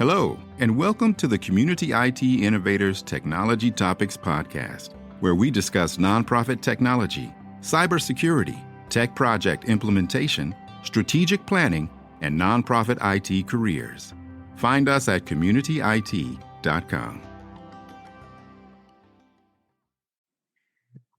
Hello, and welcome to the Community IT Innovators Technology Topics Podcast, where we discuss nonprofit technology, cybersecurity, tech project implementation, strategic planning, and nonprofit IT careers. Find us at communityit.com.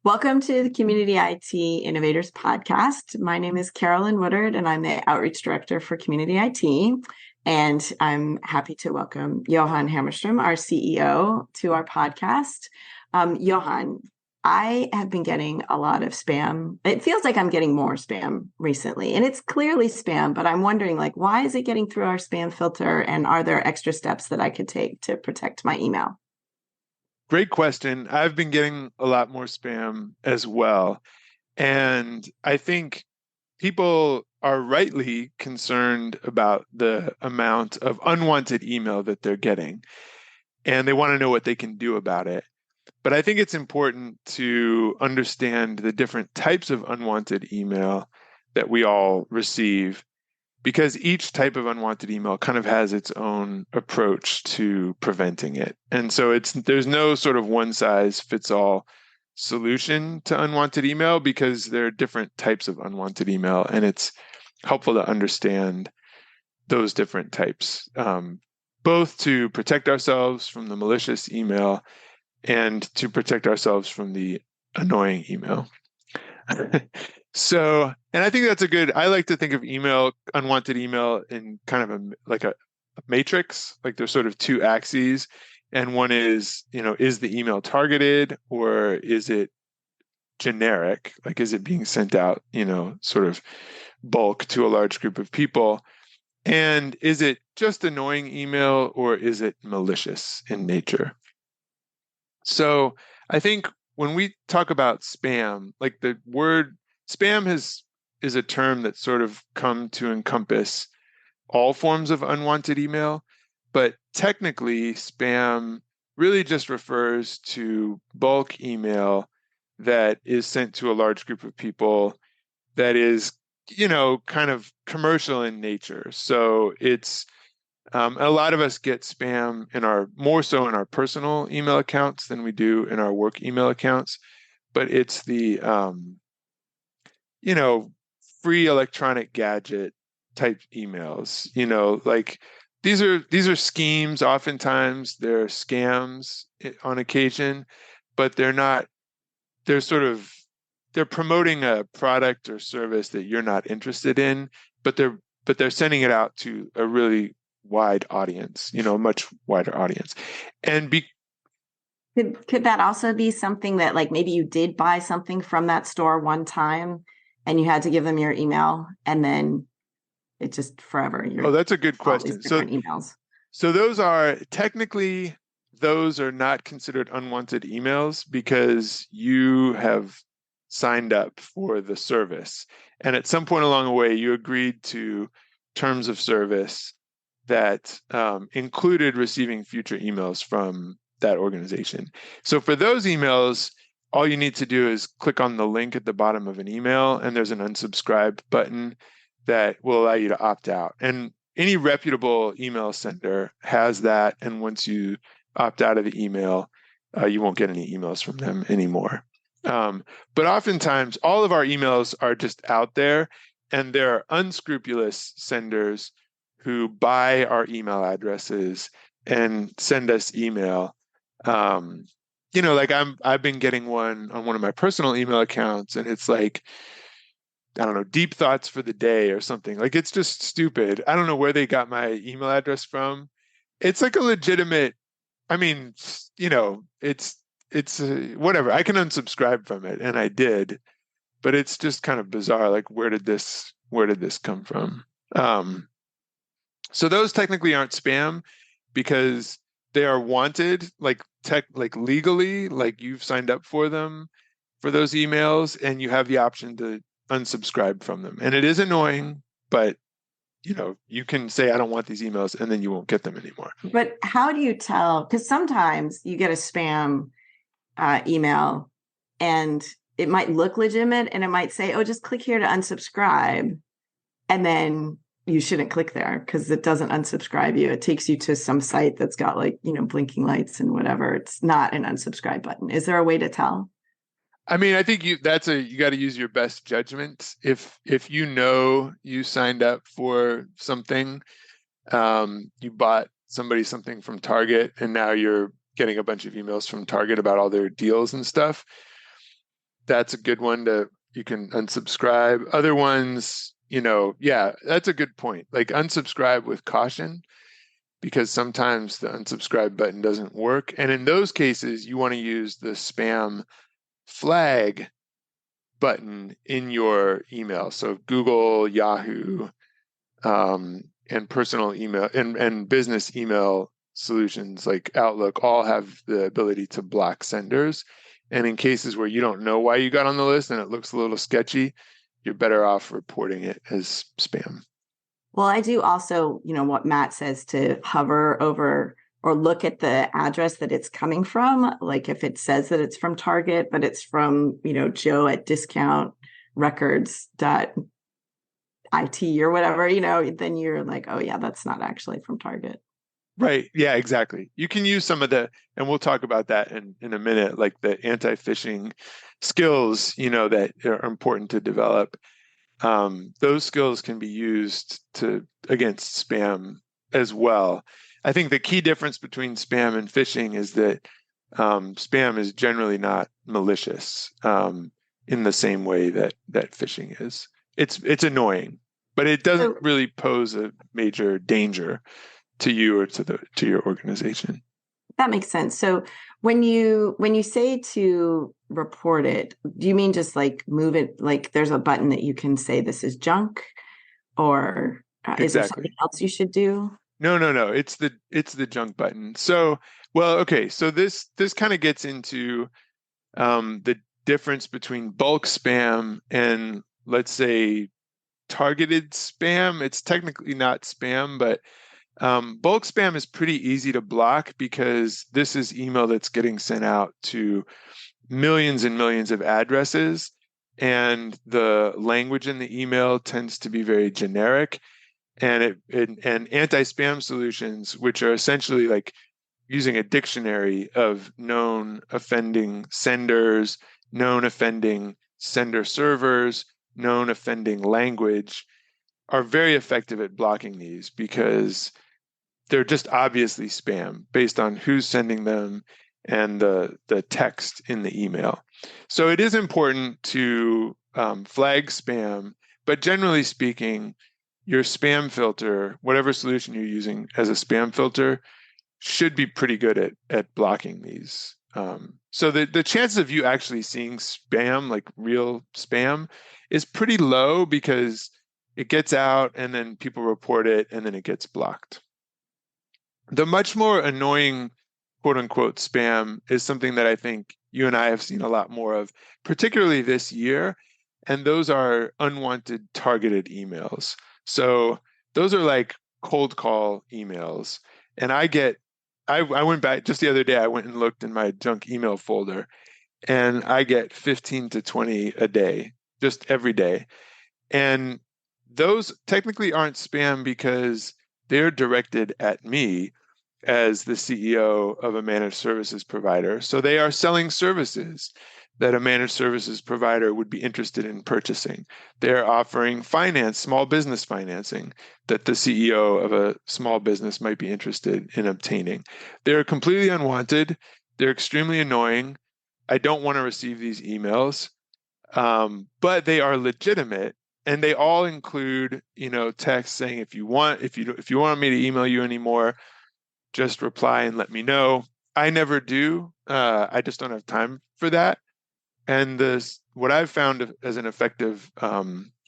Welcome to the Community IT Innovators Podcast. My name is Carolyn Woodard, and I'm the Outreach Director for Community IT. And I'm happy to welcome Johan Hammerstrom, our CEO, to our podcast. Johan, I have been getting a lot of spam. It feels like I'm getting more spam recently, and it's clearly spam, but I'm wondering, why is it getting through our spam filter? And are there extra steps that I could take to protect my email? Great question. I've been getting a lot more spam as well. And I think people are rightly concerned about the amount of unwanted email that they're getting, and they want to know what they can do about it. But I think it's important to understand the different types of unwanted email that we all receive, because each type of unwanted email kind of has its own approach to preventing it. And so there's no sort of one size fits all solution to unwanted email, because there are different types of unwanted email, and it's helpful to understand those different types, both to protect ourselves from the malicious email and to protect ourselves from the annoying email. And I think that's I like to think of unwanted email in kind of a matrix, like there's sort of two axes. And one is, is the email targeted, or is it generic? Like, is it being sent out, sort of bulk to a large group of people? And is it just annoying email, or is it malicious in nature? So I think when we talk about spam, like the word spam is a term that's sort of come to encompass all forms of unwanted email. But technically, spam really just refers to bulk email that is sent to a large group of people that is, kind of commercial in nature. So it's a lot of us get spam more so in our personal email accounts than we do in our work email accounts. But it's the, free electronic gadget type emails, like these are schemes. Oftentimes they're scams on occasion, but they're promoting a product or service that you're not interested in, but they're sending it out to a really wide audience, a much wider audience. And could that also be something that, maybe you did buy something from that store one time and you had to give them your email, and then it's just forever? That's a good question. Emails. So those are not considered unwanted emails, because you have signed up for the service. And at some point along the way, you agreed to terms of service that included receiving future emails from that organization. So for those emails, all you need to do is click on the link at the bottom of an email, and there's an unsubscribe button that will allow you to opt out. And any reputable email sender has that. And once you opt out of the email, you won't get any emails from them anymore. But oftentimes, all of our emails are just out there, and there are unscrupulous senders who buy our email addresses and send us email. I've been getting one on one of my personal email accounts, and it's like, I don't know, deep thoughts for the day or something. Like, it's just stupid. I don't know where they got my email address from. It's like a legitimate, it's whatever. I can unsubscribe from it, and I did, but it's just kind of bizarre. Like, where did this come from? So those technically aren't spam, because they are wanted, like legally, like you've signed up for them, for those emails, and you have the option to unsubscribe from them. And it is annoying, but you can say, I don't want these emails, and then you won't get them anymore. But how do you tell? Because sometimes you get a spam email, and it might look legitimate, and it might say, oh, just click here to unsubscribe. And then you shouldn't click there because it doesn't unsubscribe you. It takes you to some site that's got like, blinking lights and whatever. It's not an unsubscribe button. Is there a way to tell? I mean, I think you got to use your best judgment. If you signed up for something, you bought somebody something from Target, and now you're getting a bunch of emails from Target about all their deals and stuff. That's a good one you can unsubscribe. Other ones, that's a good point. Like unsubscribe with caution, because sometimes the unsubscribe button doesn't work. And in those cases, you want to use the spam flag button in your email. So Google, Yahoo, and personal email and business email solutions like Outlook all have the ability to block senders. And in cases where you don't know why you got on the list and it looks a little sketchy, you're better off reporting it as spam. Well, I do also, what Matt says, to hover over or look at the address that it's coming from. Like if it says that it's from Target, but it's from, Joe at discountrecords.it or whatever, then you're like, oh yeah, that's not actually from Target. Right. Yeah, exactly. You can use some of and we'll talk about that in a minute, like the anti-phishing skills, that are important to develop. Those skills can be used against spam as well. I think the key difference between spam and phishing is that spam is generally not malicious in the same way that phishing is. It's annoying, but it doesn't really pose a major danger to you or to your organization. That makes sense. So when you say to report it, do you mean just like move it? Like there's a button that you can say this is junk, or Exactly. Is there something else you should do? No. It's the junk button. So, well, okay. So this kind of gets into the difference between bulk spam and, let's say, targeted spam. It's technically not spam, but bulk spam is pretty easy to block because this is email that's getting sent out to millions and millions of addresses, and the language in the email tends to be very generic. And anti-spam solutions, which are essentially like using a dictionary of known offending senders, known offending sender servers, known offending language, are very effective at blocking these because they're just obviously spam based on who's sending them and the text in the email. So it is important to flag spam, but generally speaking, your spam filter, whatever solution you're using as a spam filter, should be pretty good at blocking these. So the chances of you actually seeing spam, like real spam, is pretty low because it gets out and then people report it and then it gets blocked. The much more annoying quote unquote spam is something that I think you and I have seen a lot more of, particularly this year. And those are unwanted targeted emails. So those are like cold call emails. And I went back just the other day, I went and looked in my junk email folder, and I get 15 to 20 a day, just every day. And those technically aren't spam because they're directed at me as the CEO of a managed services provider. So they are selling services that a managed services provider would be interested in purchasing. They're offering small business financing that the CEO of a small business might be interested in obtaining. They're completely unwanted. They're extremely annoying. I don't want to receive these emails, but they are legitimate. And they all include, text saying, if you want me to email you anymore, just reply and let me know. I never do. I just don't have time for that. And what I've found as an effective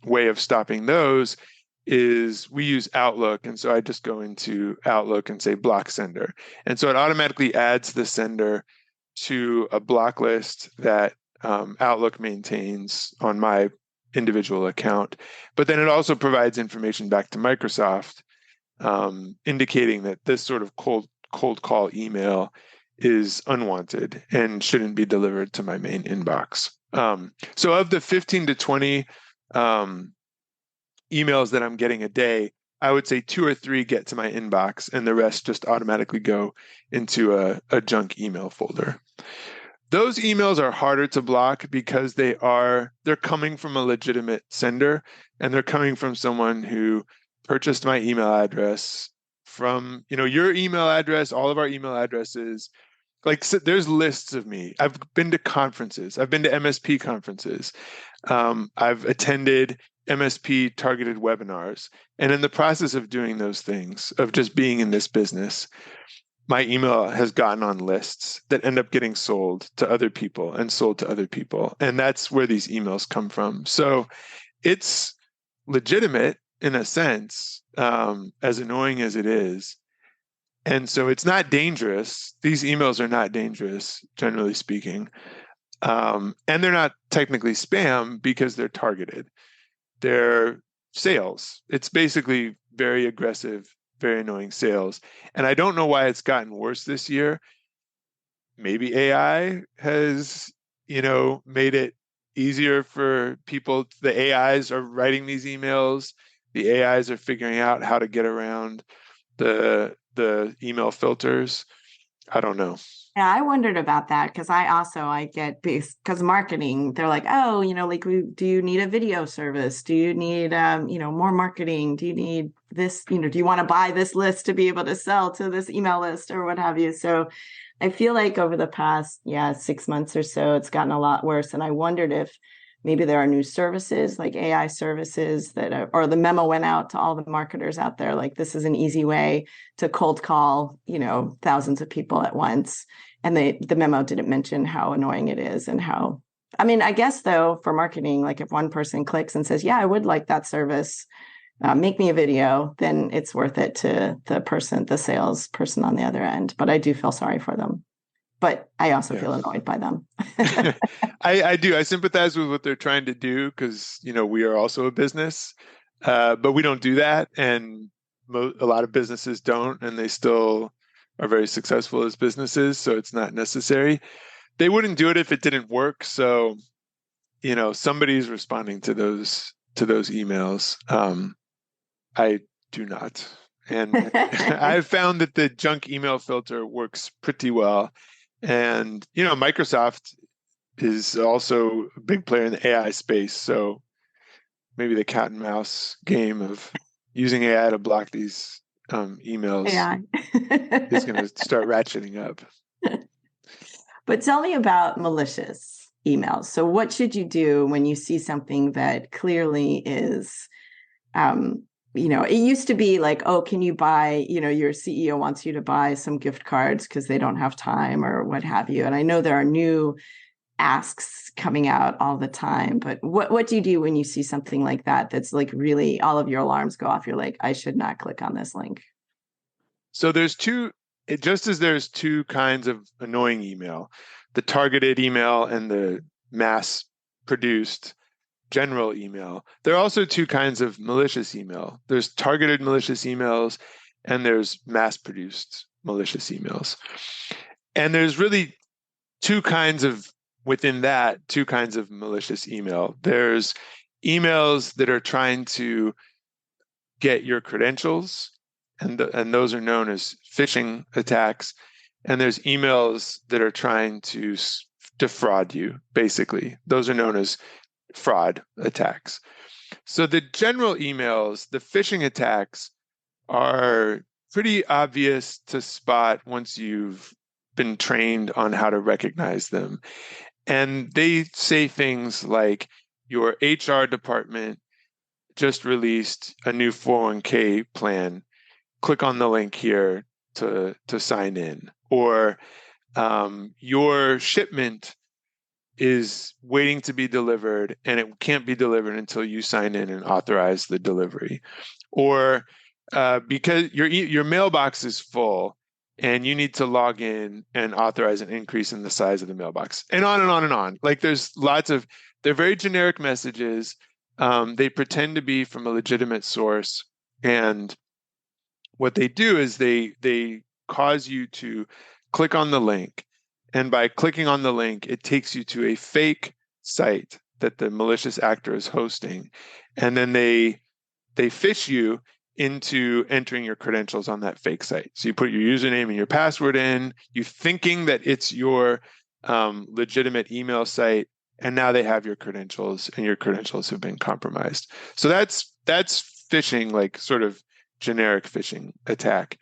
way of stopping those is we use Outlook. And so I just go into Outlook and say block sender. And so it automatically adds the sender to a block list that Outlook maintains on my individual account. But then it also provides information back to Microsoft indicating that this sort of cold call email is unwanted and shouldn't be delivered to my main inbox. So of the 15 to 20 emails that I'm getting a day, I would say 2 or 3 get to my inbox, and the rest just automatically go into a junk email folder. Those emails are harder to block because they're coming from a legitimate sender, and they're coming from someone who purchased my email address from, your email address, all of our email addresses. Like, so there's lists of me. I've been to conferences. I've been to MSP conferences. I've attended MSP targeted webinars. And in the process of doing those things, of just being in this business, my email has gotten on lists that end up getting sold to other people and sold to other people. And that's where these emails come from. So it's legitimate in a sense, as annoying as it is. And so it's not dangerous. These emails are not dangerous, generally speaking. And they're not technically spam because they're targeted. They're sales. It's basically very aggressive, very annoying sales. And I don't know why it's gotten worse this year. Maybe AI has, made it easier for people. The AIs are writing these emails. The AIs are figuring out how to get around the email filters. I don't know. Yeah, I wondered about that because I get, because marketing, they're like, oh, do you need a video service? Do you need, more marketing? Do you need this, do you want to buy this list to be able to sell to this email list or what have you? So I feel like over the past, 6 months or so, it's gotten a lot worse. And I wondered if maybe there are new services like AI services or the memo went out to all the marketers out there. Like, this is an easy way to cold call, thousands of people at once. And the memo didn't mention how annoying it is and how, I guess though, for marketing, like if one person clicks and says, yeah, I would like that service, make me a video, then it's worth it to the sales person on the other end. But I do feel sorry for them. But I also feel annoyed by them. I do. I sympathize with what they're trying to do because, we are also a business, but we don't do that. And a lot of businesses don't, and they still are very successful as businesses. So it's not necessary. They wouldn't do it if it didn't work. So, somebody's responding to those emails. I do not. And I've found that the junk email filter works pretty well. And, Microsoft is also a big player in the AI space. So maybe the cat and mouse game of using AI to block these emails is going to start ratcheting up. But tell me about malicious emails. So what should you do when you see something that clearly is, it used to be like, oh, can you buy, your CEO wants you to buy some gift cards because they don't have time or what have you. And I know there are new asks coming out all the time, but what do you do when you see something like that that's like really all of your alarms go off? You're like, I should not click on this link. So there's just as there's two kinds of annoying email, the targeted email and the mass produced general email. There are also two kinds of malicious email. There's targeted malicious emails and there's mass-produced malicious emails. And there's really within that, two kinds of malicious email. There's emails that are trying to get your credentials, and those are known as phishing attacks. And there's emails that are trying to defraud you, basically. Those are known as fraud attacks. So the general emails, the phishing attacks, are pretty obvious to spot once you've been trained on how to recognize them. And they say things like, your HR department just released a new 401k plan. Click on the link here to sign in. Or your shipment is waiting to be delivered and it can't be delivered until you sign in and authorize the delivery. Or because your mailbox is full and you need to log in and authorize an increase in the size of the mailbox, and on and on and on. Like, they're very generic messages. They pretend to be from a legitimate source. And what they do is they cause you to click on the link. And by clicking on the link, it takes you to a fake site that the malicious actor is hosting. And then they phish you into entering your credentials on that fake site. So you put your username and your password in, you thinking that it's your legitimate email site, and now they have your credentials, and your credentials have been compromised. So that's phishing, like sort of generic phishing attack.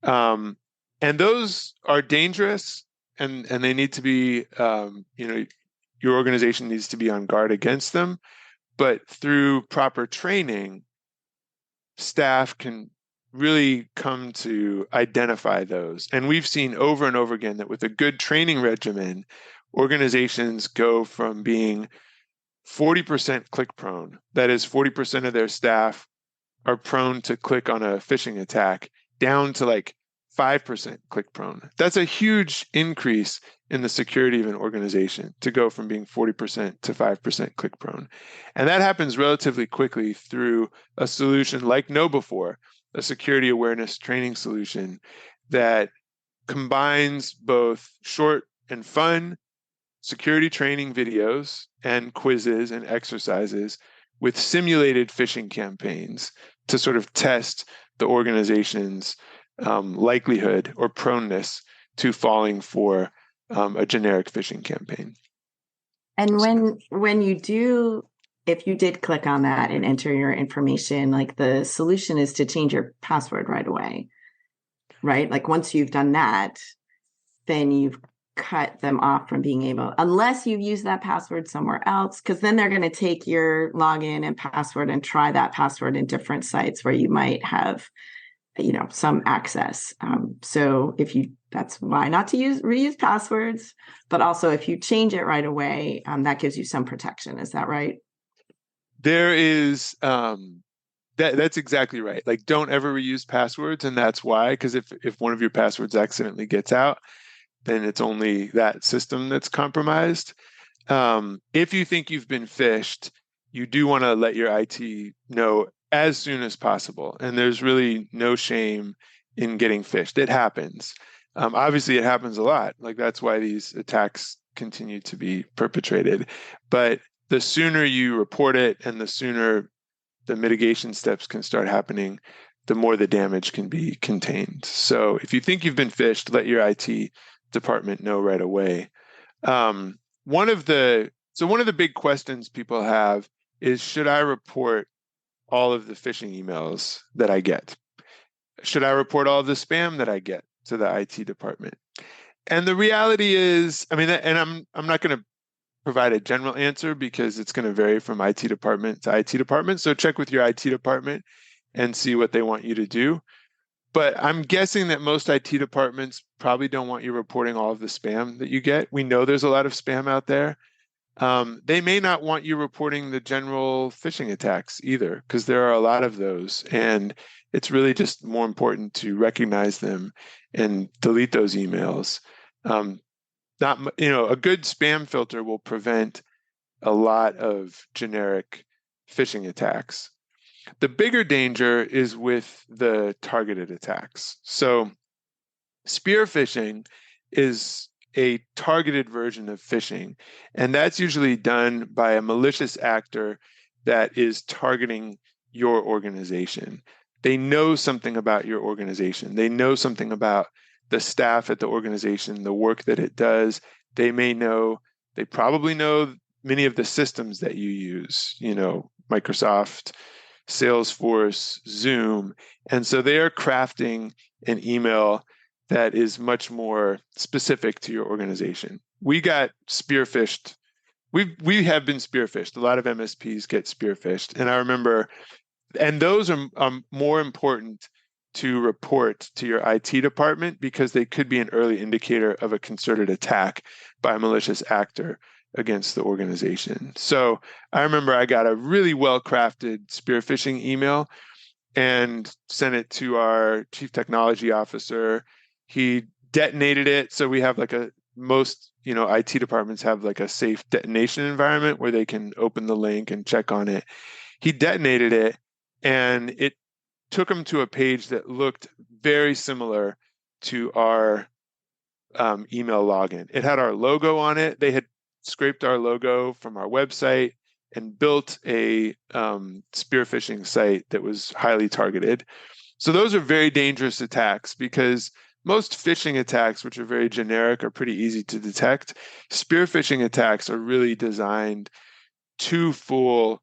And those are dangerous, and they need to be, your organization needs to be on guard against them. But through proper training, staff can really come to identify those. And we've seen over and over again that with a good training regimen, organizations go from being 40% click prone, that is 40% of their staff are prone to click on a phishing attack, down to like 5% click prone. That's a huge increase in the security of an organization, to go from being 40% to 5% click prone. And that happens relatively quickly through a solution like KnowBe4, a security awareness training solution that combines both short and fun security training videos and quizzes and exercises with simulated phishing campaigns to sort of test the organization's likelihood or proneness to falling for a generic phishing campaign. And when you do, if you did click on that and enter your information, like the solution is to change your password right away, right? Like once you've done that, then you've cut them off from being able, unless you've used that password somewhere else, because then they're going to take your login and password and try that password in different sites where you might have, some access. So that's why not to reuse passwords, but also if you change it right away, that gives you some protection. Is that right? There is, that's exactly right. Like, don't ever reuse passwords. And that's why, because if one of your passwords accidentally gets out, then it's only that system that's compromised. If you think you've been phished, you do want to let your IT know as soon as possible. And there's really no shame in getting phished. It happens. Obviously, it happens a lot. Like, that's why these attacks continue to be perpetrated. But the sooner you report it and the sooner the mitigation steps can start happening, the more the damage can be contained. So if you think you've been phished, let your IT department know right away. One of the big questions people have is, should I report all of the phishing emails that I get? Should I report all of the spam that I get to the IT department? And the reality is, and I'm not going to provide a general answer because it's going to vary from IT department to IT department. So check with your IT department and see what they want you to do. But I'm guessing that most IT departments probably don't want you reporting all of the spam that you get. We know there's a lot of spam out there. They may not want you reporting the general phishing attacks either, because there are a lot of those. And it's really just more important to recognize them and delete those emails. A good spam filter will prevent a lot of generic phishing attacks. The bigger danger is with the targeted attacks. So spear phishing is a targeted version of phishing, and that's usually done by a malicious actor that is targeting your organization. They know something about your organization. They know something about the staff at the organization, the work that it does. They probably know many of the systems that you use, Microsoft, Salesforce, Zoom. And so they are crafting an email that is much more specific to your organization. We got spearphished. We have been spearphished. A lot of MSPs get spearphished. And I remember, and those are more important to report to your IT department because they could be an early indicator of a concerted attack by a malicious actor against the organization. So I remember I got a really well-crafted spear phishing email and sent it to our chief technology officer. He detonated it. So we have most IT departments have like a safe detonation environment where they can open the link and check on it. He detonated it, and it took him to a page that looked very similar to our email login. It had our logo on it. They had scraped our logo from our website and built a spear phishing site that was highly targeted. So those are very dangerous attacks because most phishing attacks, which are very generic, are pretty easy to detect. Spear phishing attacks are really designed to fool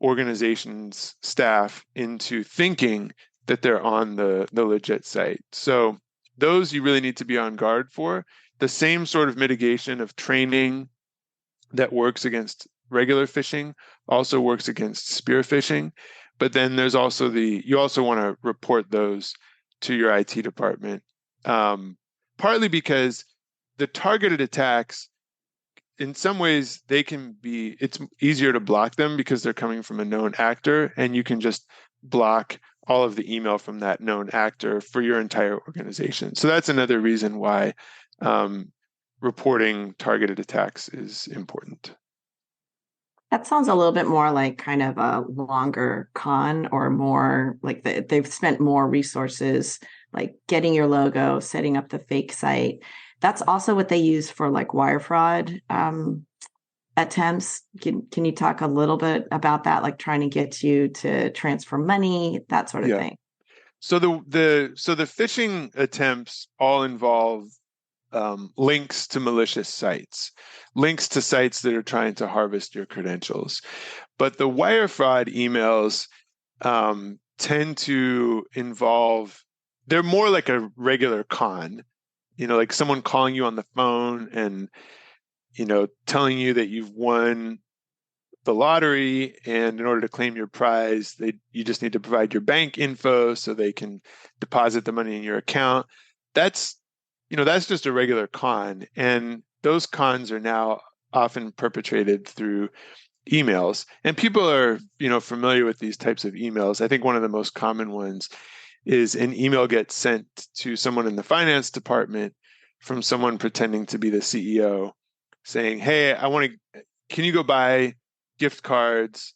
organizations' staff into thinking that they're on the legit site. So those you really need to be on guard for. The same sort of mitigation of training that works against regular phishing also works against spear phishing. But then there's also you also want to report those to your IT department, partly because the targeted attacks, in some ways, it's easier to block them because they're coming from a known actor, and you can just block all of the email from that known actor for your entire organization. So that's another reason why reporting targeted attacks is important. That sounds a little bit more like kind of a longer con, or more like they've spent more resources like getting your logo, setting up the fake site. That's also what they use for like wire fraud attempts. Can you talk a little bit about that, like trying to get you to transfer money, that sort of thing? So the phishing attempts all involve links to malicious sites, links to sites that are trying to harvest your credentials. But the wire fraud emails tend to involve, they're more like a regular con, like someone calling you on the phone and, telling you that you've won the lottery, and in order to claim your prize, you just need to provide your bank info so they can deposit the money in your account. That's just a regular con. And those cons are now often perpetrated through emails. And people are, familiar with these types of emails. I think one of the most common ones is an email gets sent to someone in the finance department from someone pretending to be the CEO saying, "Hey, can you go buy gift cards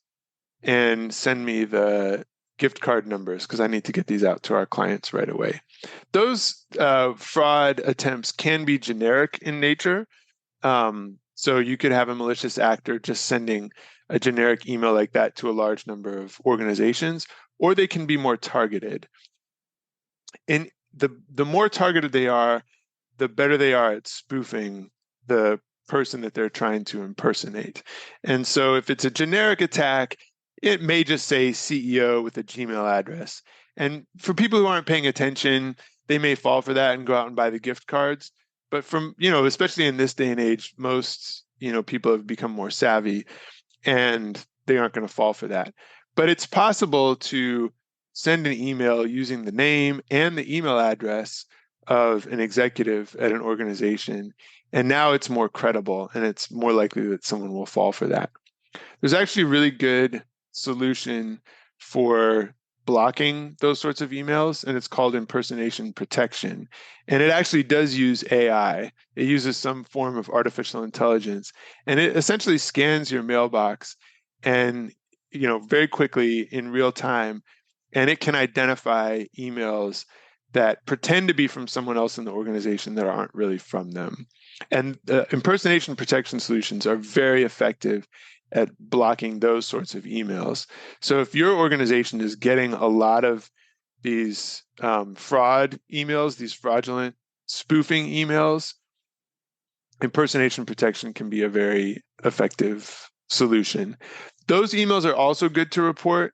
and send me the gift card numbers because I need to get these out to our clients right away." Those fraud attempts can be generic in nature. So you could have a malicious actor just sending a generic email like that to a large number of organizations, or they can be more targeted. And the more targeted they are, the better they are at spoofing the person that they're trying to impersonate. And so if it's a generic attack, it may just say CEO with a Gmail address. And for people who aren't paying attention, they may fall for that and go out and buy the gift cards. But especially in this day and age, most, people have become more savvy and they aren't going to fall for that. But it's possible to send an email using the name and the email address of an executive at an organization. And now it's more credible and it's more likely that someone will fall for that. There's actually a really good solution for blocking those sorts of emails, and it's called impersonation protection. And it actually does use AI. It uses some form of artificial intelligence, and it essentially scans your mailbox and, very quickly in real time, and it can identify emails that pretend to be from someone else in the organization that aren't really from them. And impersonation protection solutions are very effective at blocking those sorts of emails. So if your organization is getting a lot of these fraud emails, these fraudulent spoofing emails, impersonation protection can be a very effective solution. Those emails are also good to report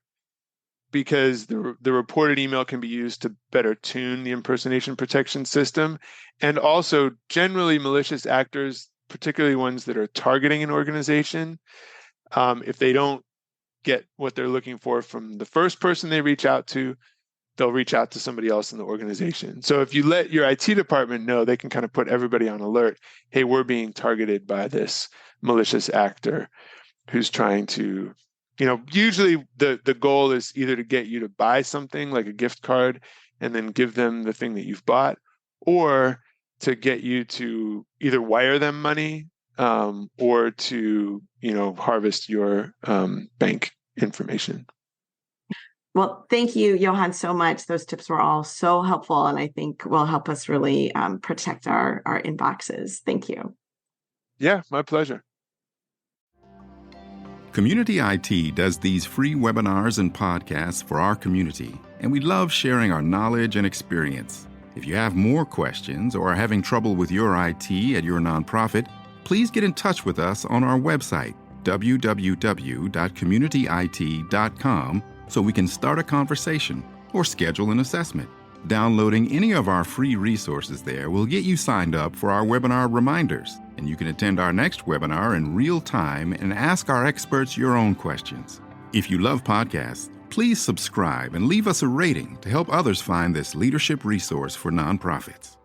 because the reported email can be used to better tune the impersonation protection system. And also, generally, malicious actors, particularly ones that are targeting an organization, if they don't get what they're looking for from the first person they reach out to, they'll reach out to somebody else in the organization. So if you let your IT department know, they can kind of put everybody on alert. Hey, we're being targeted by this malicious actor who's trying to, usually the goal is either to get you to buy something like a gift card and then give them the thing that you've bought, or to get you to either wire them money or to, harvest your bank information. Well, thank you, Johan, so much. Those tips were all so helpful, and I think will help us really protect our inboxes. Thank you. Yeah, my pleasure. Community IT does these free webinars and podcasts for our community, and we love sharing our knowledge and experience. If you have more questions or are having trouble with your IT at your nonprofit, please get in touch with us on our website, www.communityit.com, so we can start a conversation or schedule an assessment. Downloading any of our free resources there will get you signed up for our webinar reminders, and you can attend our next webinar in real time and ask our experts your own questions. If you love podcasts, please subscribe and leave us a rating to help others find this leadership resource for nonprofits.